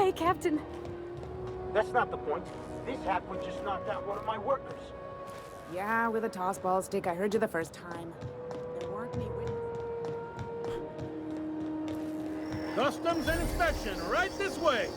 Hi, Captain. That's not the point. This hackman just knocked out one of my workers. Yeah, with a tossball stick. I heard you the first time. There weren't any witnesses. Customs and inspection, right this way.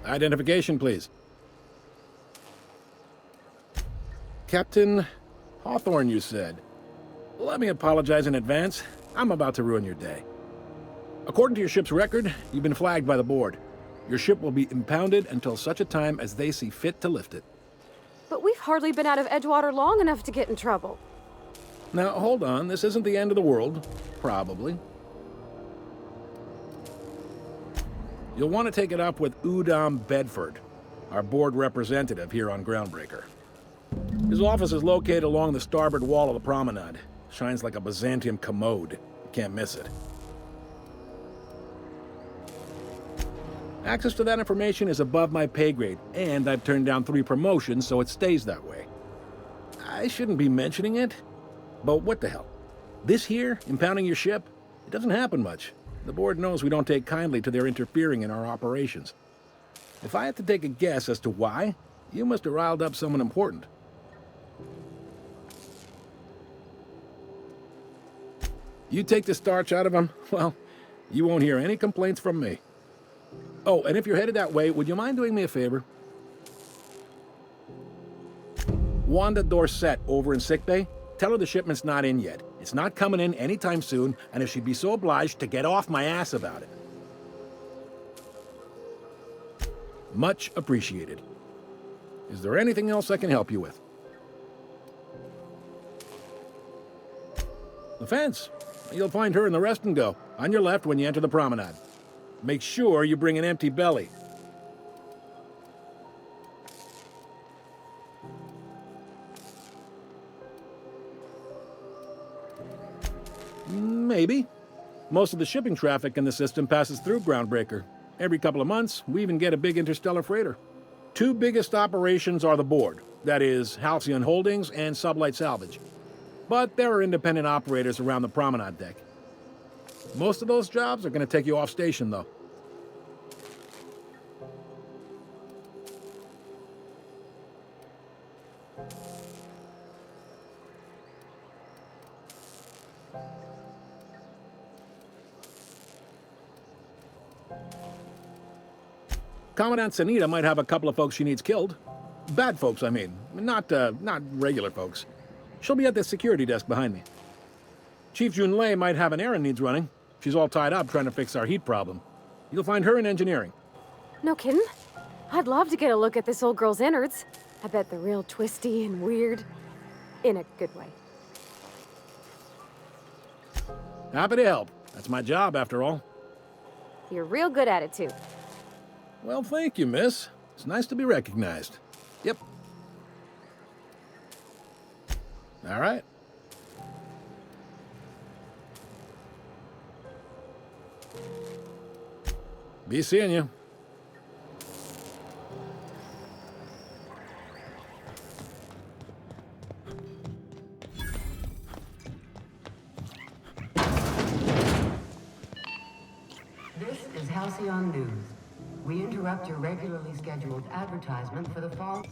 Identification, please. Captain Hawthorne, you said. Let me apologize in advance. I'm about to ruin your day. According to your ship's record, you've been flagged by the board. Your ship will be impounded until such a time as they see fit to lift it. But we've hardly been out of Edgewater long enough to get in trouble. Now, hold on. This isn't the end of the world. Probably. You'll want to take it up with Udom Bedford, our board representative here on Groundbreaker. His office is located along the starboard wall of the promenade. Shines like a Byzantium commode. You can't miss it. Access to that information is above my pay grade, and I've turned down 3 promotions, so it stays that way. I shouldn't be mentioning it, but what the hell? This here, impounding your ship, it doesn't happen much. The board knows we don't take kindly to their interfering in our operations. If I had to take a guess as to why, you must have riled up someone important. You take the starch out of them, well, you won't hear any complaints from me. Oh, and if you're headed that way, would you mind doing me a favor? Wanda Dorset over in sickbay, tell her the shipment's not in yet. It's not coming in anytime soon, and if she'd be so obliged to get off my ass about it. Much appreciated. Is there anything else I can help you with? The fence. You'll find her in the rest and go, on your left when you enter the promenade. Make sure you bring an empty belly. Maybe. Most of the shipping traffic in the system passes through Groundbreaker. Every couple of months, we even get a big interstellar freighter. 2 biggest operations are the board, that is, Halcyon Holdings and Sublight Salvage. But there are independent operators around the promenade deck. Most of those jobs are going to take you off station, though. Commandant Sanita might have a couple of folks she needs killed. Bad folks, I mean. Not regular folks. She'll be at the security desk behind me. Chief Junlei might have an errand needs running. She's all tied up trying to fix our heat problem. You'll find her in engineering. No kidding? I'd love to get a look at this old girl's innards. I bet they're real twisty and weird. In a good way. Happy to help. That's my job, after all. You're real good at it, too. Well, thank you, miss. It's nice to be recognized. Yep. All right. Be seeing you. This is Halcyon News. We interrupt your regularly scheduled advertisement for the fall.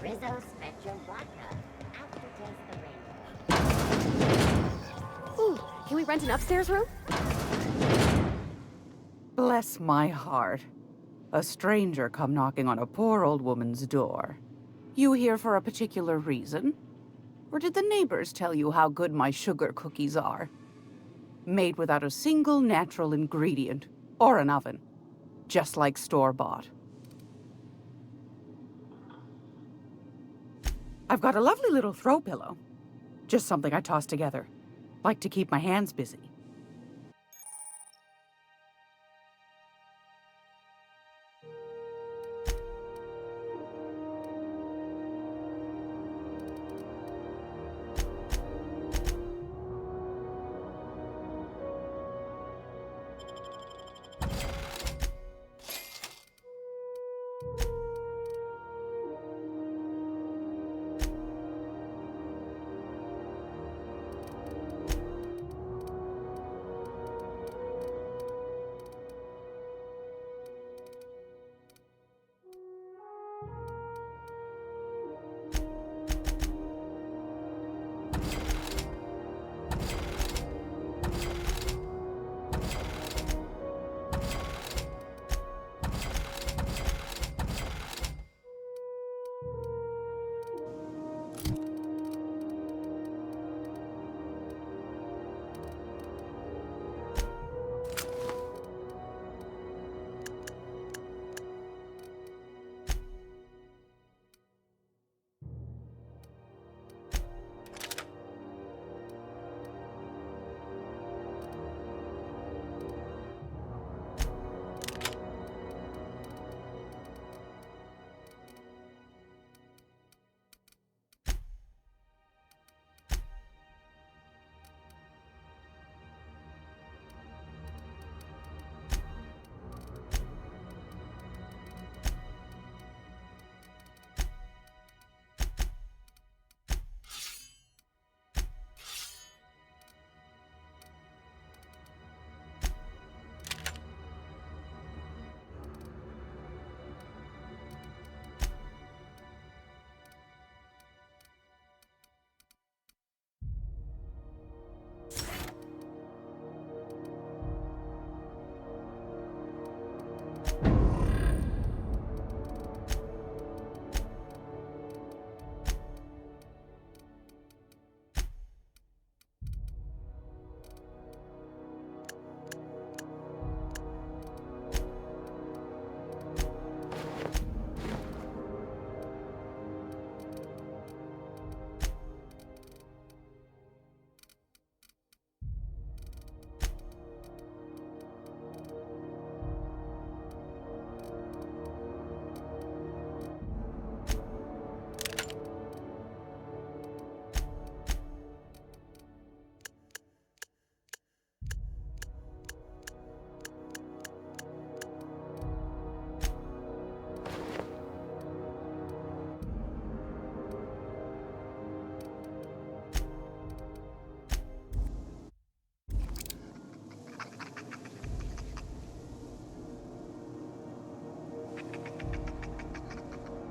Rizzo Spectrum Vodka. Aftertaste the rainbow. Ooh, can we rent an upstairs room? Bless my heart. A stranger come knocking on a poor old woman's door. You here for a particular reason? Or did the neighbors tell you how good my sugar cookies are? Made without a single natural ingredient, or an oven. Just like store-bought. I've got a lovely little throw pillow. Just something I toss together. Like to keep my hands busy.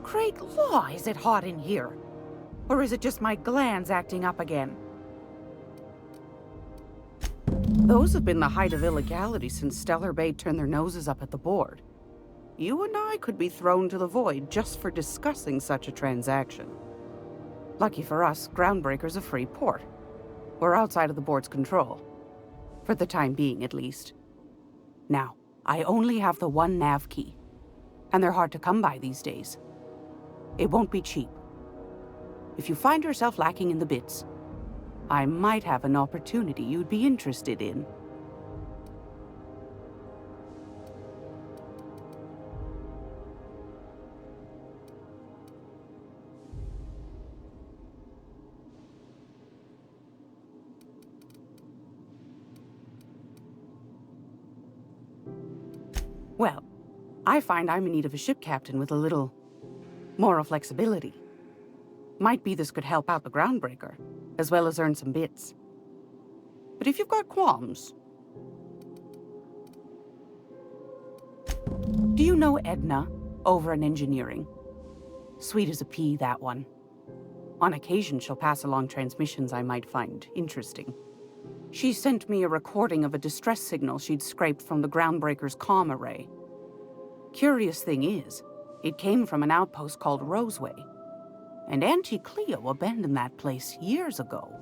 Great law, is it hot in here? Or is it just my glands acting up again? Those have been the height of illegality since Stellar Bay turned their noses up at the board. You and I could be thrown to the void just for discussing such a transaction. Lucky for us, Groundbreaker's a free port. We're outside of the board's control. For the time being, at least. Now, I only have the one nav key. And they're hard to come by these days. It won't be cheap. If you find yourself lacking in the bits, I might have an opportunity you'd be interested in. Well, I find I'm in need of a ship captain with a little moral flexibility. Might be this could help out the Groundbreaker, as well as earn some bits. But if you've got qualms... Do you know Edna, over in engineering? Sweet as a pea, that one. On occasion, she'll pass along transmissions I might find interesting. She sent me a recording of a distress signal she'd scraped from the Groundbreaker's comm array. Curious thing is, it came from an outpost called Roseway. And Auntie Cleo abandoned that place years ago.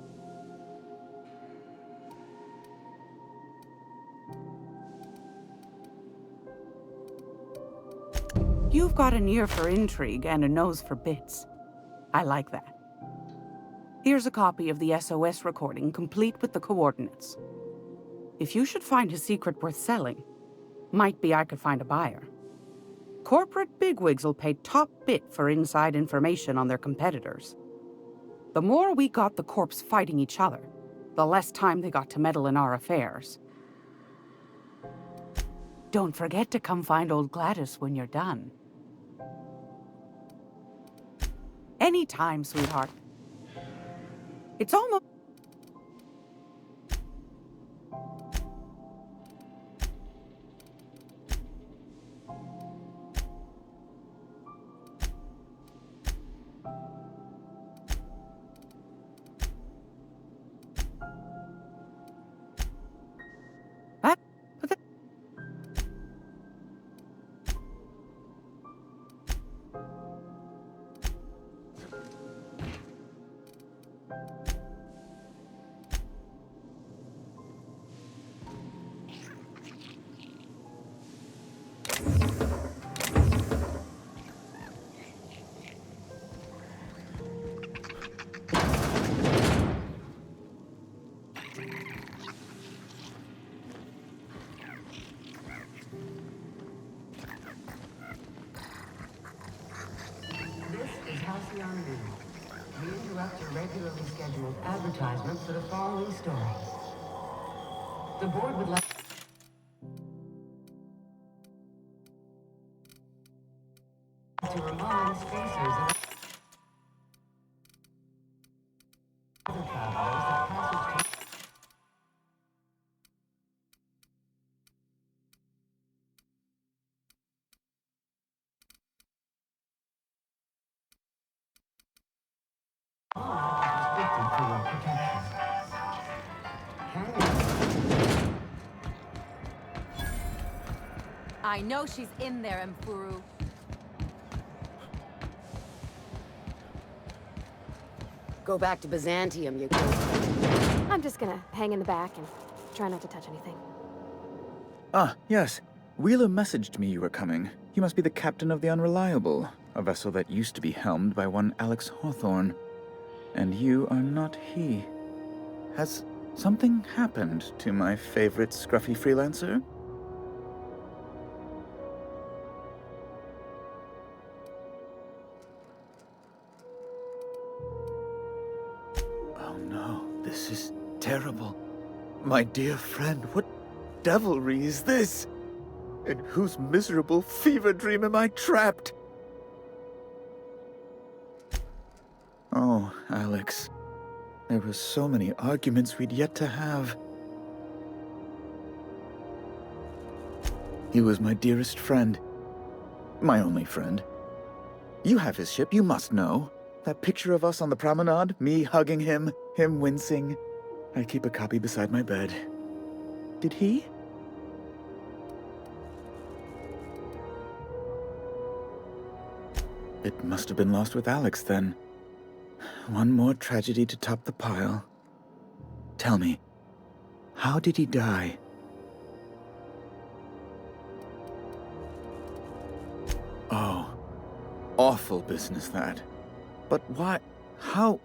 You've got an ear for intrigue and a nose for bits. I like that. Here's a copy of the SOS recording, complete with the coordinates. If you should find a secret worth selling, might be I could find a buyer. Corporate bigwigs will pay top bit for inside information on their competitors. The more we got the corps fighting each other, the less time they got to meddle in our affairs. Don't forget to come find old Gladys when you're done. Anytime, sweetheart. It's almost... We interrupt your regularly scheduled advertisement for the following story. The board would like to remind spacers and other travelers that passage to restricted for your protection. I know she's in there, Mfuru. Go back to Byzantium, you go. I'm just gonna hang in the back and try not to touch anything. Ah, yes. Wheeler messaged me you were coming. You must be the captain of the Unreliable, a vessel that used to be helmed by one Alex Hawthorne. And you are not he. Has something happened to my favorite scruffy freelancer? Oh no, this is terrible. My dear friend, what devilry is this? In whose miserable fever dream am I trapped? Oh, Alex. There were so many arguments we'd yet to have. He was my dearest friend. My only friend. You have his ship, you must know. That picture of us on the promenade, me hugging him, him wincing. I keep a copy beside my bed. Did he? It must have been lost with Alex, then. One more tragedy to top the pile. Tell me, how did he die? Oh, awful business, that. But why? How?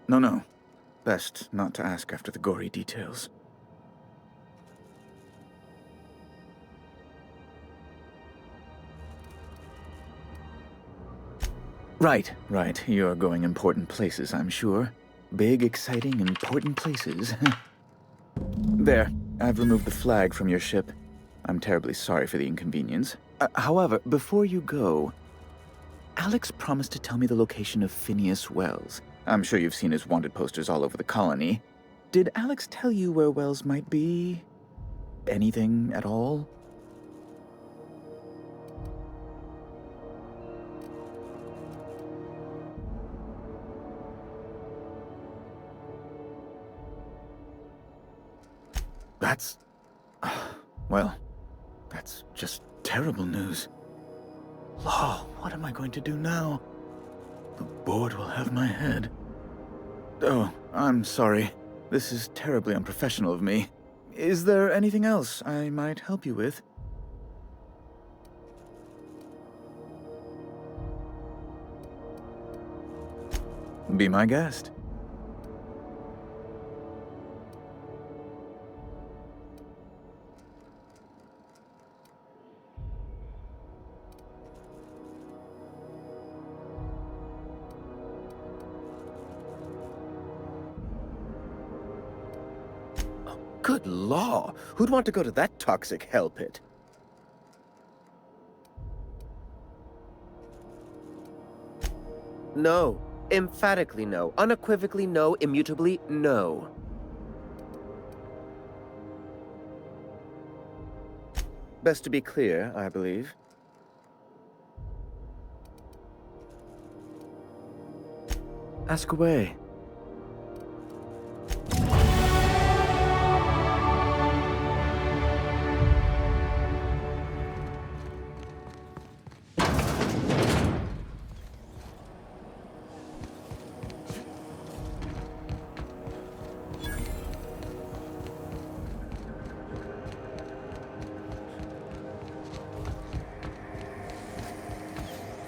No. Best not to ask after the gory details. Right. You're going important places, I'm sure. Big, exciting, important places. There, I've removed the flag from your ship. I'm terribly sorry for the inconvenience. However, before you go, Alex promised to tell me the location of Phineas Wells. I'm sure you've seen his wanted posters all over the colony. Did Alex tell you where Wells might be? Anything at all? That's... well, that's just terrible news. Law, what am I going to do now? The board will have my head. Oh, I'm sorry. This is terribly unprofessional of me. Is there anything else I might help you with? Be my guest. Good law! Who'd want to go to that toxic hell pit? No. Emphatically no. Unequivocally no. Immutably no. Best to be clear, I believe. Ask away.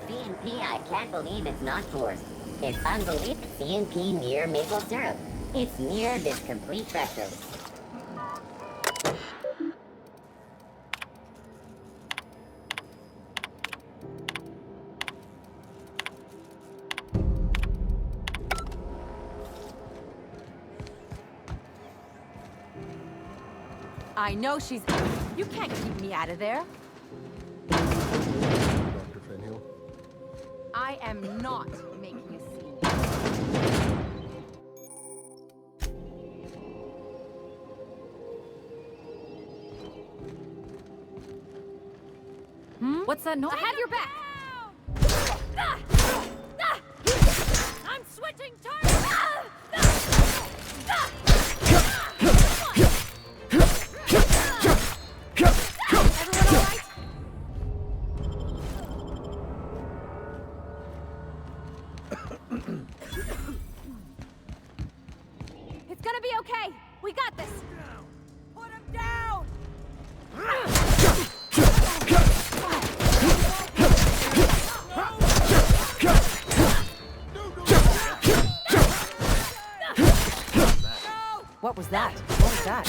CNP, I can't believe it's not forced. It's unbelievable. CNP near maple syrup. It's near this complete fructose. I know she's... You can't keep me out of there. Dr. Fenhill. I am not making a scene. What's that noise? I have your back! I'm switching targets! Everyone all right? It's gonna be okay. We got this. Put him down! What was that? What was that?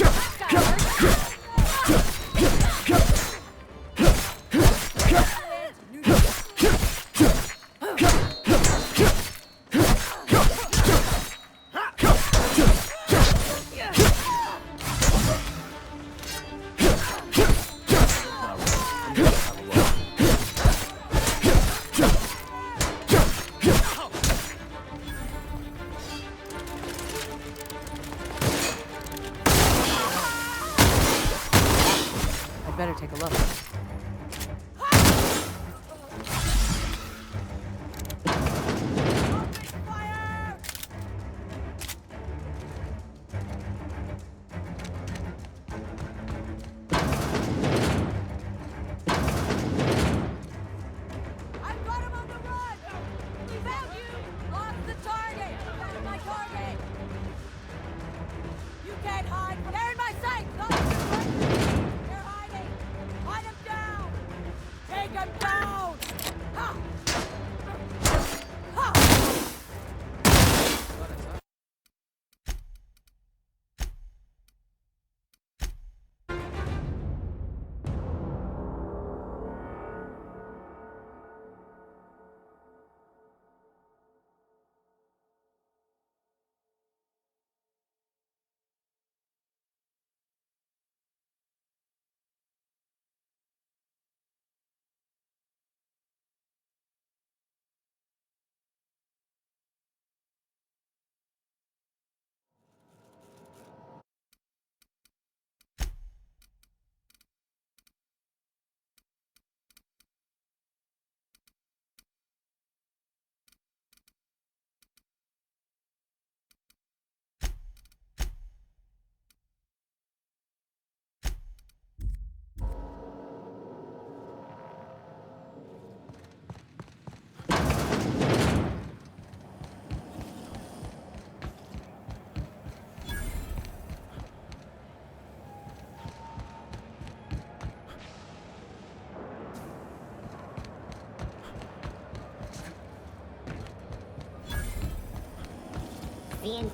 CN.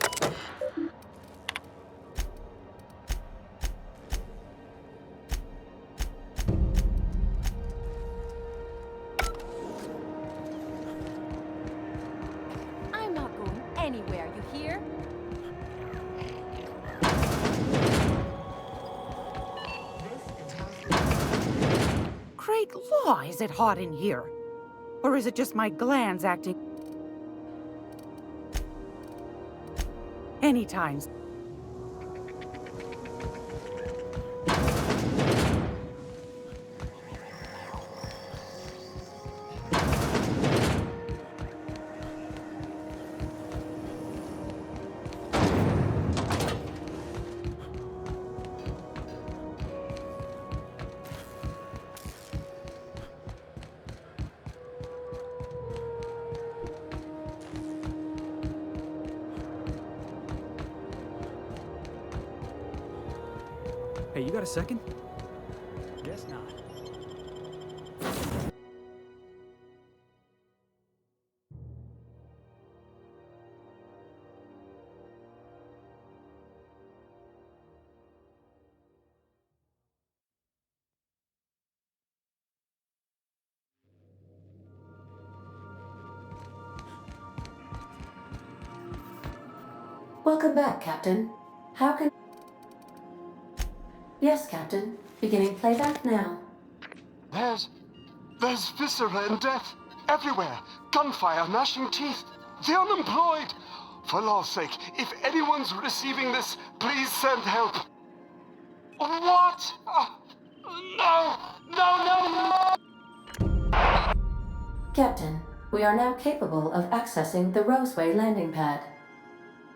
I'm not going anywhere, you hear? Great law, is it hot in here? Or is it just my glands acting? Anytime. Hey, you got a second? Guess not. Welcome back, Captain. How can... Yes, Captain. Beginning playback now. There's viscera and death everywhere. Gunfire, gnashing teeth. The unemployed. For law's sake, if anyone's receiving this, please send help. What? No! No, no, no! Captain, we are now capable of accessing the Roseway landing pad.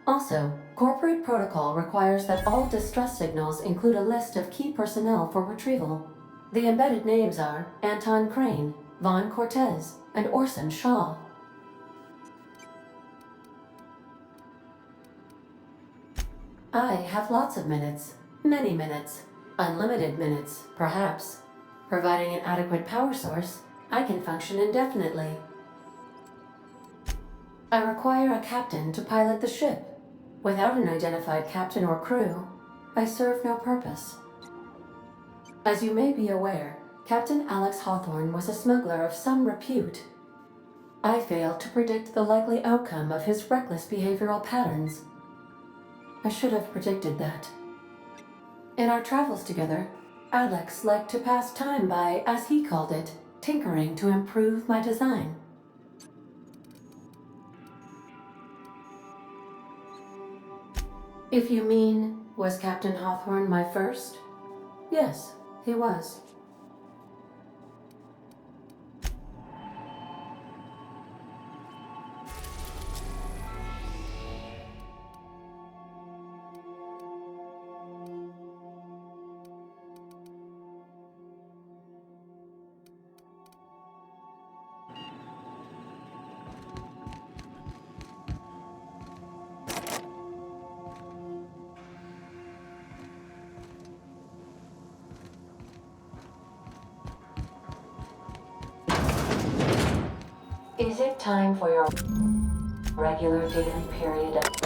Also, corporate protocol requires that all distress signals include a list of key personnel for retrieval. The embedded names are Anton Crane, Vaughn Cortez, and Orson Shaw. I have lots of minutes. Many minutes. Unlimited minutes, perhaps. Providing an adequate power source, I can function indefinitely. I require a captain to pilot the ship. Without an identified captain or crew, I serve no purpose. As you may be aware, Captain Alex Hawthorne was a smuggler of some repute. I failed to predict the likely outcome of his reckless behavioral patterns. I should have predicted that. In our travels together, Alex liked to pass time by, as he called it, tinkering to improve my design. If you mean, was Captain Hawthorne my first? Yes, he was. Is it time for your regular daily period of...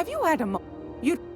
Have you had a You...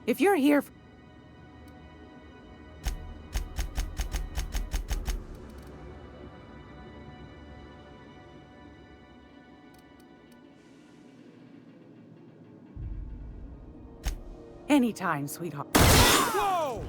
If you're here... Anytime, sweetheart. Whoa!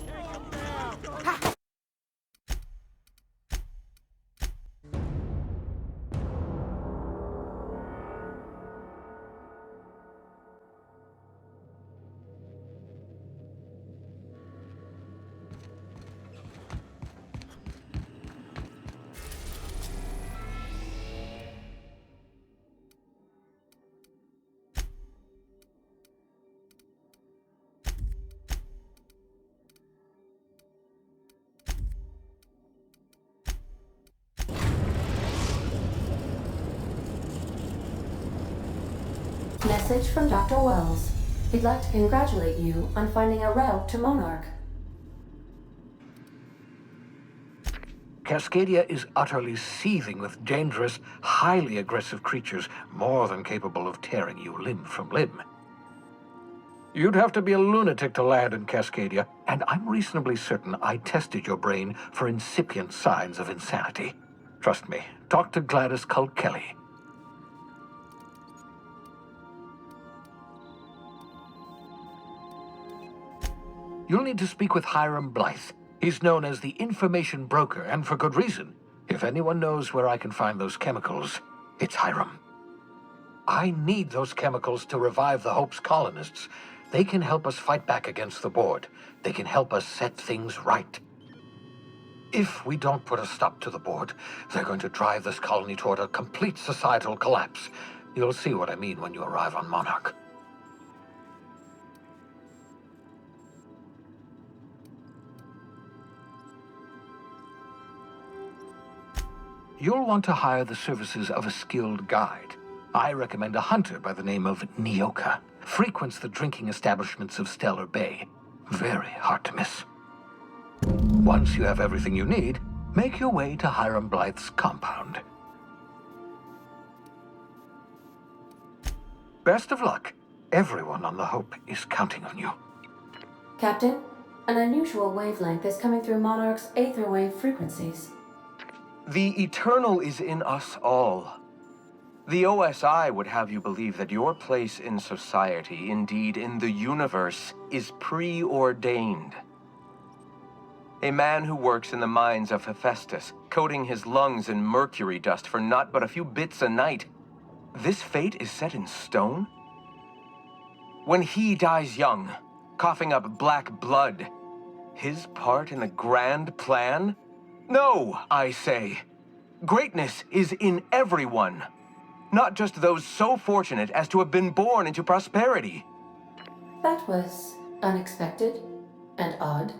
Message from Dr. Wells. He'd like to congratulate you on finding a route to Monarch. Cascadia is utterly seething with dangerous, highly aggressive creatures, more than capable of tearing you limb from limb. You'd have to be a lunatic to land in Cascadia, and I'm reasonably certain I tested your brain for incipient signs of insanity. Trust me, talk to Gladys Culkelly. You'll need to speak with Hiram Blythe. He's known as the information broker, and for good reason. If anyone knows where I can find those chemicals, it's Hiram. I need those chemicals to revive the Hope's colonists. They can help us fight back against the board. They can help us set things right. If we don't put a stop to the board, they're going to drive this colony toward a complete societal collapse. You'll see what I mean when you arrive on Monarch. You'll want to hire the services of a skilled guide. I recommend a hunter by the name of Nyoka. Frequents the drinking establishments of Stellar Bay. Very hard to miss. Once you have everything you need, make your way to Hiram Blythe's compound. Best of luck. Everyone on the Hope is counting on you. Captain, an unusual wavelength is coming through Monarch's aether wave frequencies. The eternal is in us all. The OSI would have you believe that your place in society, indeed in the universe, is preordained. A man who works in the mines of Hephaestus, coating his lungs in mercury dust for not but a few bits a night. This fate is set in stone? When he dies young, coughing up black blood, his part in the grand plan? No, I say. Greatness is in everyone. Not just those so fortunate as to have been born into prosperity. That was unexpected and odd.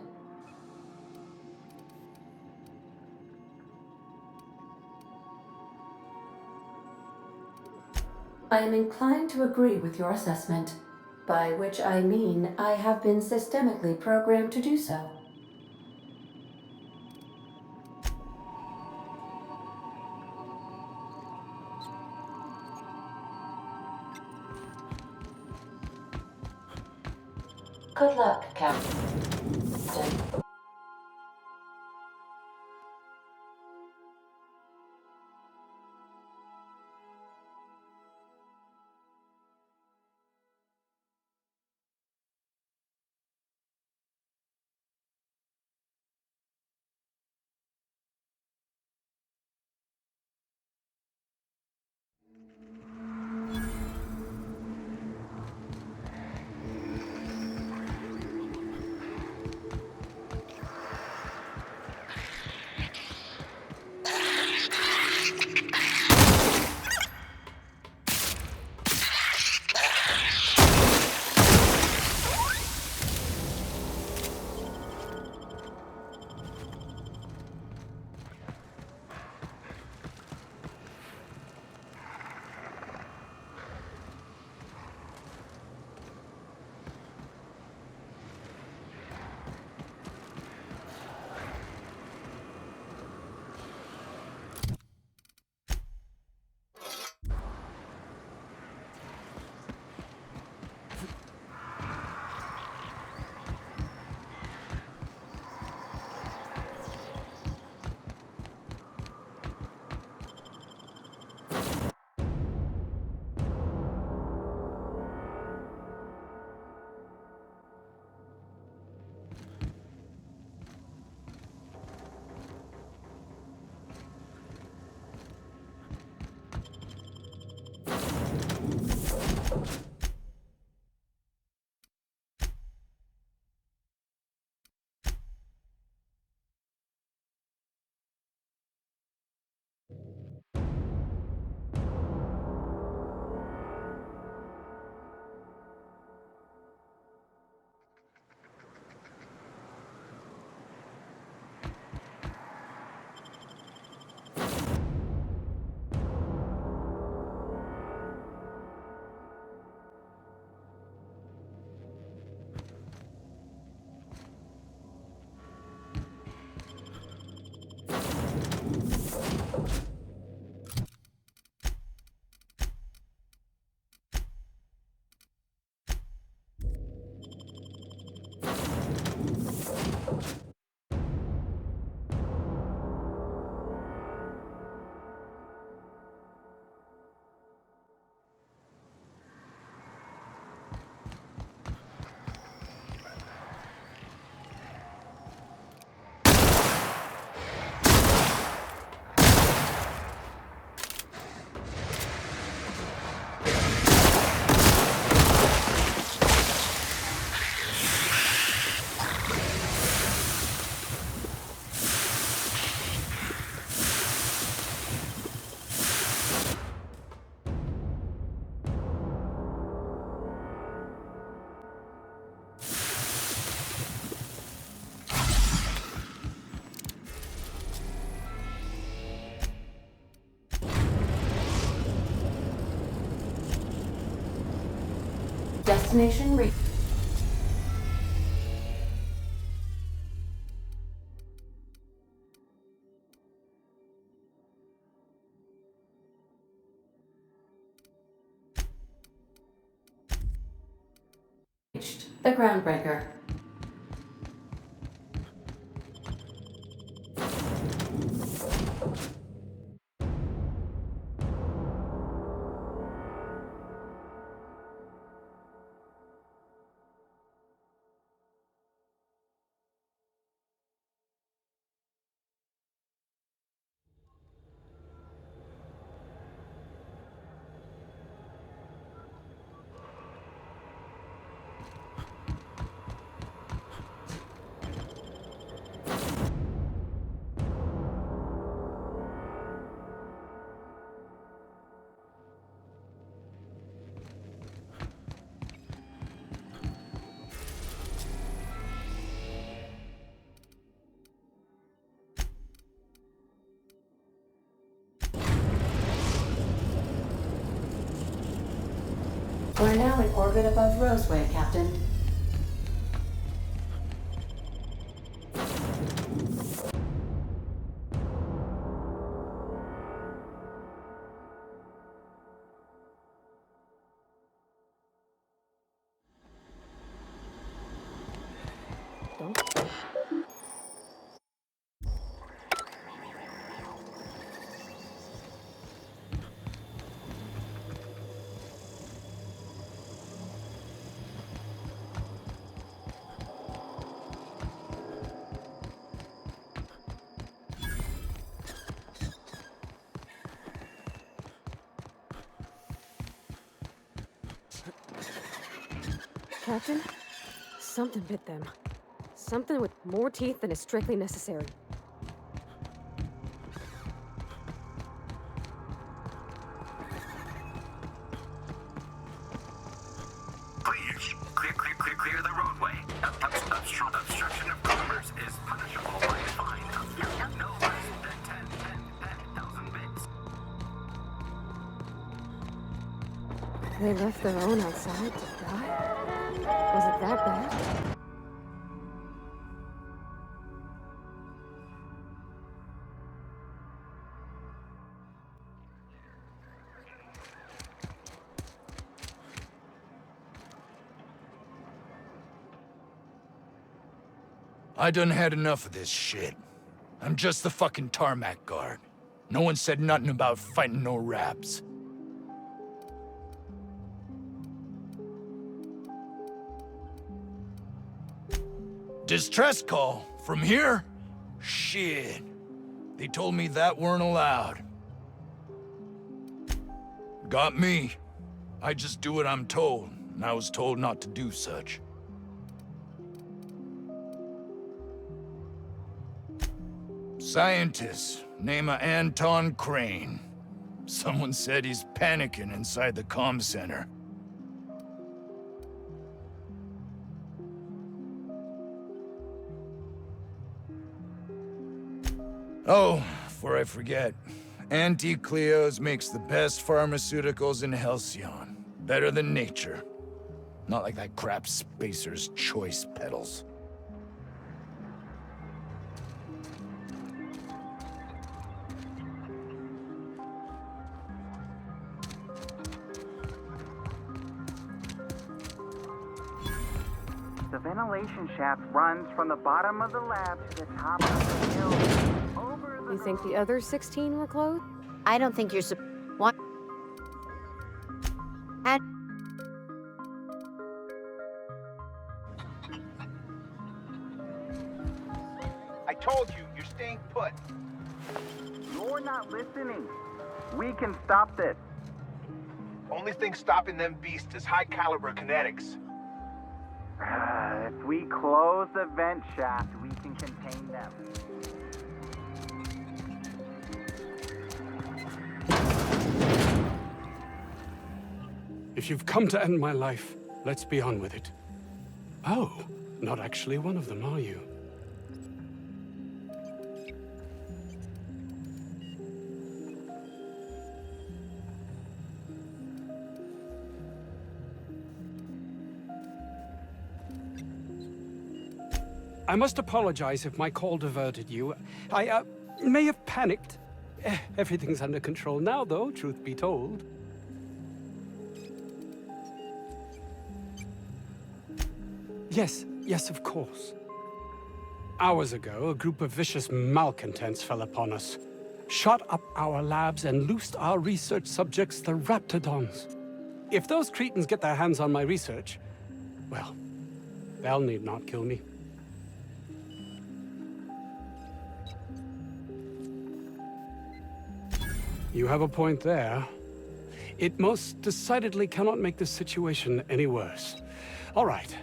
I am inclined to agree with your assessment, by which I mean I have been systemically programmed to do so. Good luck, Captain. Destination reached. The Groundbreaker. We're now in orbit above Roseway, Captain. Captain? Something bit them. Something with more teeth than is strictly necessary. Clear the roadway. Obstruction of commerce is punishable by a fine of no less than 10,000 bits. They left their own outside to die? Was it that bad? I done had enough of this shit. I'm just the fucking tarmac guard. No one said nothing about fighting no raps. Distress call? From here? Shit. They told me that weren't allowed. Got me. I just do what I'm told, and I was told not to do such. Scientist, name of Anton Crane. Someone said he's panicking inside the comm center. Oh, before I forget, Auntie Cleo's makes the best pharmaceuticals in Halcyon. Better than nature. Not like that crap Spacer's Choice peddles. The ventilation shaft runs from the bottom of the lab to the top of the hill. You think the other 16 were clothed? I don't think you're what? And I told you, you're staying put. You're not listening. We can stop this. Only thing stopping them beasts is high caliber kinetics. If we close the vent shaft, we can contain them. If you've come to end my life, let's be on with it. Oh, not actually one of them, are you? I must apologize if my call diverted you. I may have panicked. Everything's under control now, though, truth be told. Yes, of course. Hours ago, a group of vicious malcontents fell upon us, shot up our labs and loosed our research subjects, the Raptidons. If those cretins get their hands on my research, well, they'll need not kill me. You have a point there. It most decidedly cannot make this situation any worse. All right.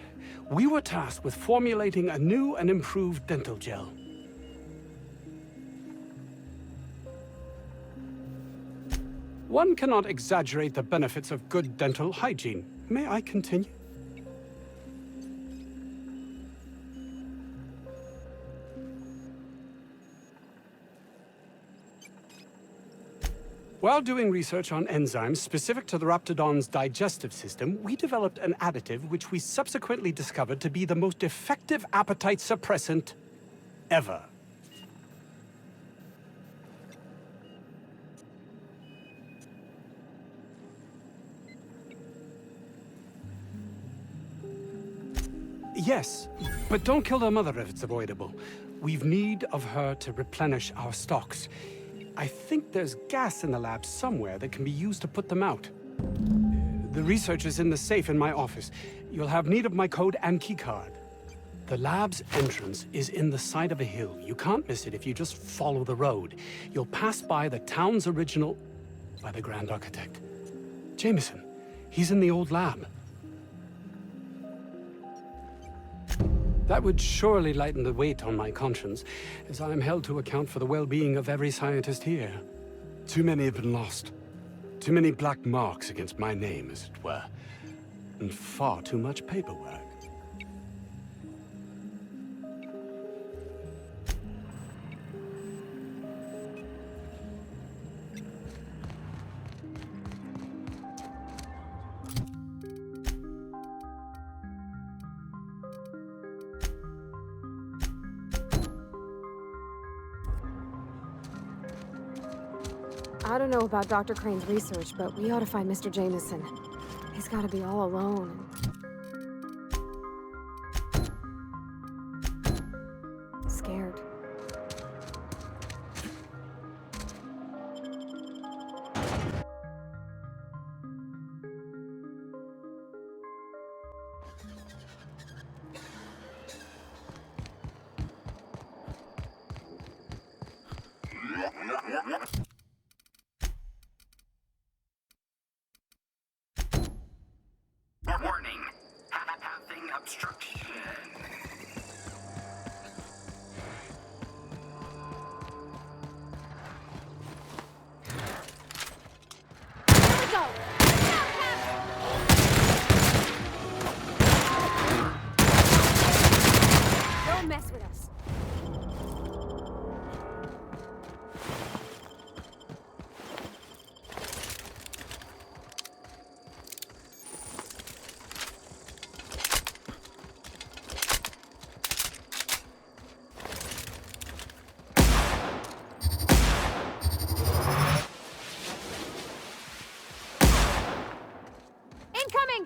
We were tasked with formulating a new and improved dental gel. One cannot exaggerate the benefits of good dental hygiene. May I continue? While doing research on enzymes specific to the Raptidon's digestive system, we developed an additive which we subsequently discovered to be the most effective appetite suppressant ever. Yes, but don't kill their mother if it's avoidable. We've need of her to replenish our stocks. I think there's gas in the lab somewhere that can be used to put them out. The research is in the safe in my office. You'll have need of my code and keycard. The lab's entrance is in the side of a hill. You can't miss it if you just follow the road. You'll pass by the town's original... by the Grand Architect. Jameson. He's in the old lab. That would surely lighten the weight on my conscience, as I am held to account for the well-being of every scientist here. Too many have been lost. Too many black marks against my name, as it were. And far too much paperwork. I don't know about Dr. Crane's research, but we ought to find Mr. Jameson. He's gotta be all alone. Scared. Warning. Passing obstruction. Don't mess with us. Incoming!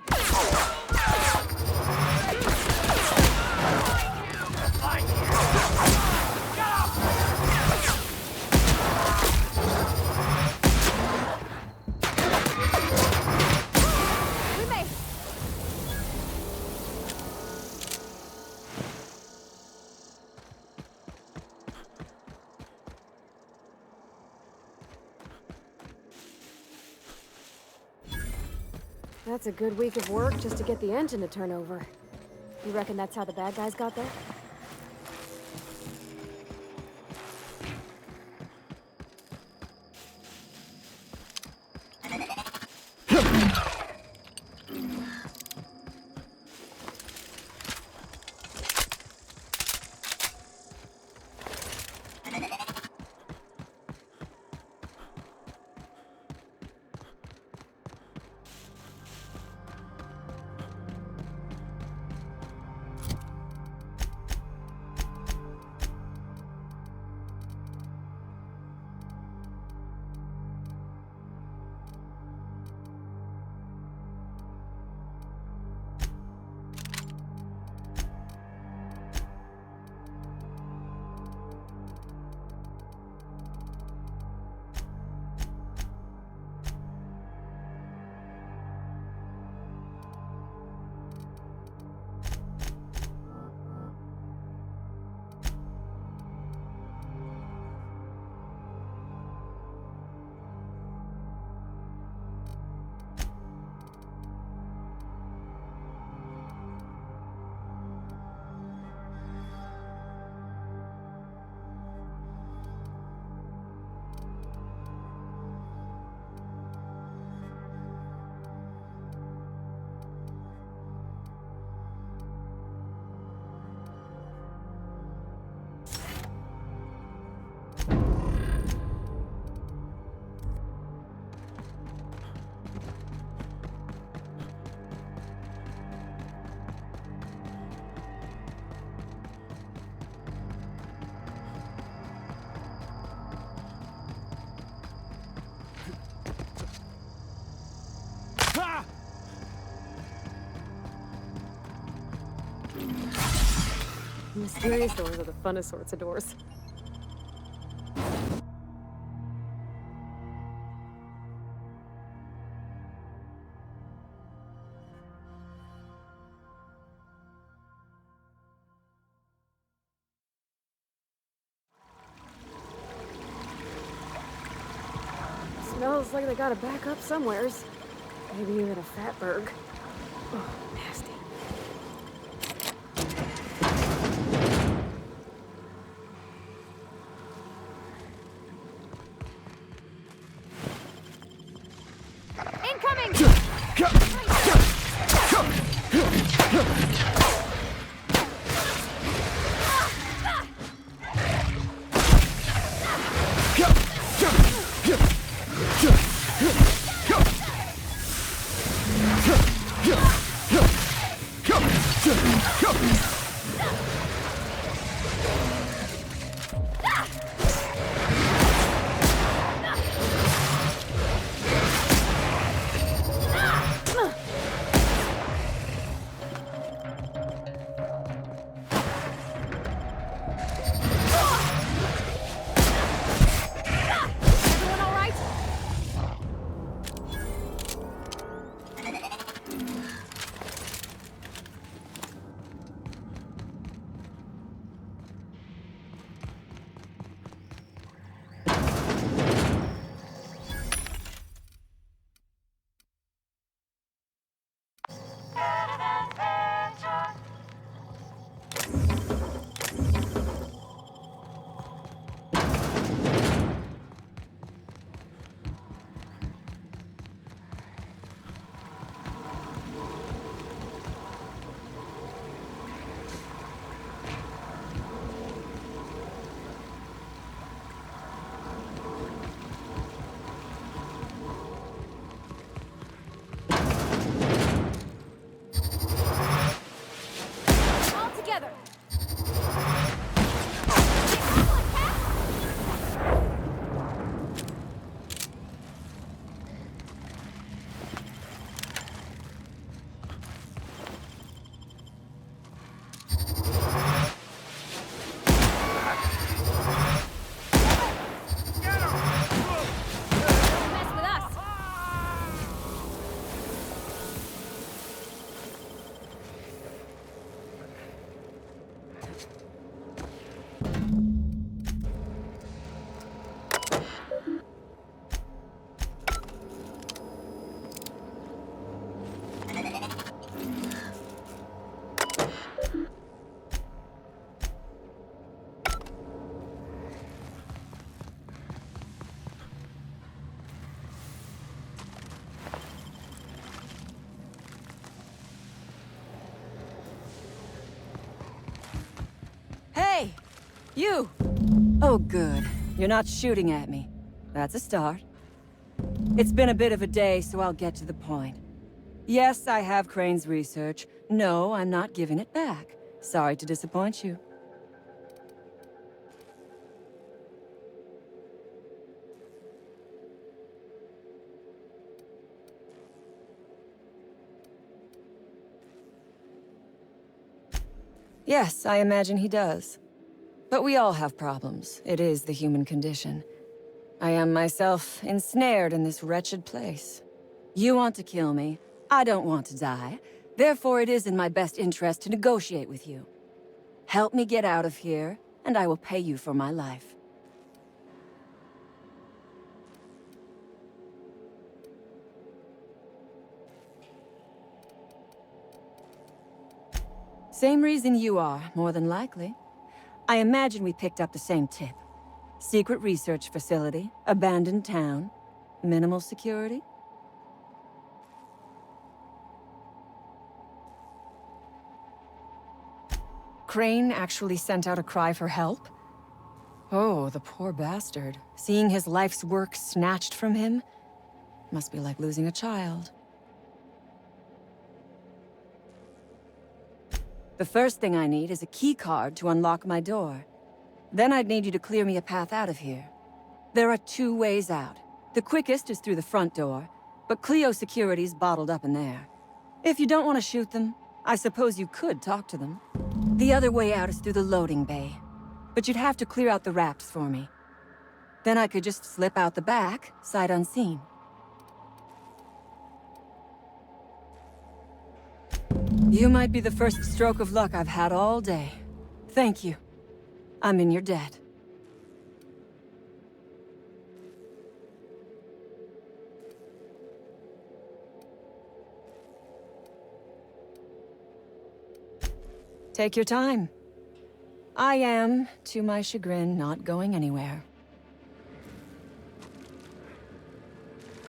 We made it. That's a good week of work just to get the engine to turn over. You reckon that's how the bad guys got there? Mysterious doors are the funnest sorts of doors. Smells like they gotta back up somewheres. Maybe even a Fatberg. Oh, nasty. Everyone all right? All together. Don't mess with us. Hey! You! Oh, good. You're not shooting at me. That's a start. It's been a bit of a day, so I'll get to the point. Yes, I have Crane's research. No, I'm not giving it back. Sorry to disappoint you. Yes, I imagine he does. But we all have problems. It is the human condition. I am myself ensnared in this wretched place. You want to kill me. I don't want to die. Therefore, it is in my best interest to negotiate with you. Help me get out of here, and I will pay you for my life. Same reason you are, more than likely. I imagine we picked up the same tip. Secret research facility, abandoned town, minimal security. Crane actually sent out a cry for help? Oh, the poor bastard. Seeing his life's work snatched from him? Must be like losing a child. The first thing I need is a key card to unlock my door. Then I'd need you to clear me a path out of here. There are 2 ways out. The quickest is through the front door, but Cleo security's bottled up in there. If you don't want to shoot them, I suppose you could talk to them. The other way out is through the loading bay, but you'd have to clear out the rafts for me. Then I could just slip out the back, sight unseen. You might be the first stroke of luck I've had all day. Thank you. I'm in your debt. Take your time. I am, to my chagrin, not going anywhere.